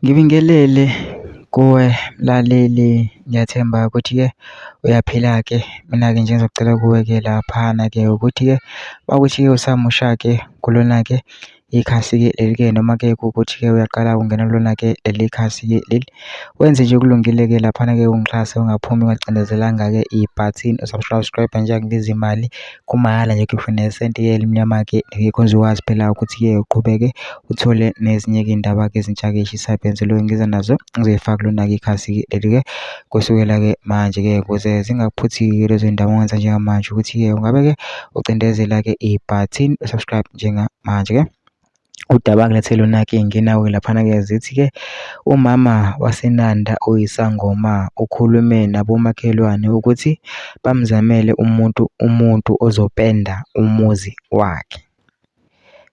Ngibingelele kuwe mlaleli, ngiyathemba ukuthi-ke uyaphila-ke. Mina-ke nje ngizocela kuwe-ke laphana-ke ukuthi-ke mawukuthi-ke usamusha-ke kulona-ke ikhasi-ke leli-ke, noma-ke kuwukuthi-ke uyaqala ukungena kulona-ke leli khasi-ke leli, wenze nje kulungile-ke laphana-ke ungixhase, ungaphumi ungacindezelanga-ke ibhathini usubscribe nje akubizi imali, kumahhala nje khipha nesenti-ke elimnyama-ke ngikho nje ukwazi phela ukuthi-ke uqhubeke uthole nezinye-ke iy'ndaba-ke ezintsha-ke eshisayo phela ngiza nazo ngizoyifaka kulona-ke ikhasi-ke leli-ke kusukela-ke manje-ke ukuze zingakuphuthi-ke lezo y'ndaba ongenza njengamanje ukuthi-ke ungabe-ke ucindezela-ke ibhathini usubscribe njengamanje-ke. Udaba kulethele lona-ke nginawe laphana-ke zithi-ke umama waseNanda oyisangoma ukhulume nabomakhelwane ukuthi bamzamele umuntu ozopenda umuzi wakhe.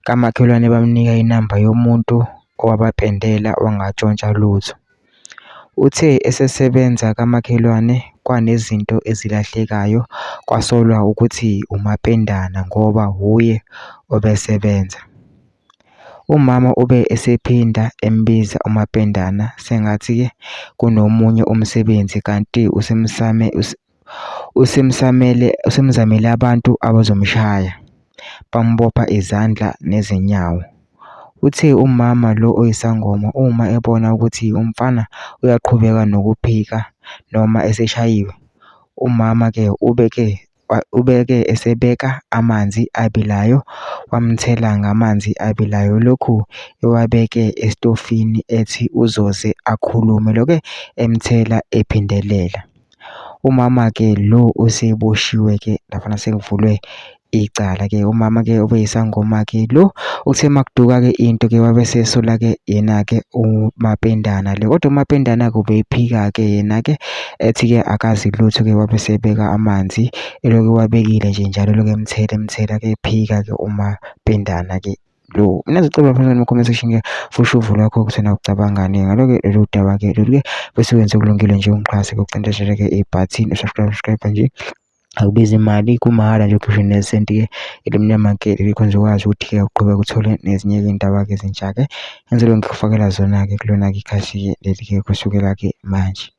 Kamakhelwane bamnika inamba yomuntu owabapendela wangatshontsha lutho. Uthe esesebenza kamakhelwane kwanezinto ezilahlekayo, kwasolwa ukuthi umapendana ngoba wuye obesebenza. Umama ube esephinda embiza umapendana sengathi-ke kunomunye umsebenzi kanti usemzamele abantu abazomshaya, bambopha izandla nezinyawo. Uthe umama lo oyisangoma uma ebona ukuthi umfana uyaqhubeka nokuphika noma eseshayiwe, umama-ke ubeke esebeka amanzi abilayo, wamthela ngamanzi abilayo, lokhu ewabeke estofini ethi uzoze akhulume, lo-ke emthela ephindelela. Umama-ke lo useboshiwe-ke laphana sekuvulwe icala-ke. Umama-ke obeyisangoma-ke lo uthe makuduka-ke into-ke wabesesola-ke yena-ke umapendana le, kodwa umapendana-ke ubeyiphika-ke yena-ke ethi-ke akazi lutho-ke wabesebeka amanzi elokhu wabekile nje njalo lokhu emthela-ke ephika-ke umapendana-ke lo. Mina ngicela lapha kuma-comment section-ke fusha uvo lwakho ukuthi na ucabangani ngalo-ke lolu daba-ke lolu-ke bese wenze kulungile nje ungixhase ucindezele-ke ibhathini usubscribe nje akubizi imali, kumahhala nje ukhiphe nesenti-ke elimnyama-ke ngikho nje ukwazi ukuthi-ke uqhubeke uthole nezinye-ke iy'ndaba-ke ezintsha-ke engizobe ngikufakela zona-ke kulona-ke ikhasi-ke leli-ke kusukela-ke manje.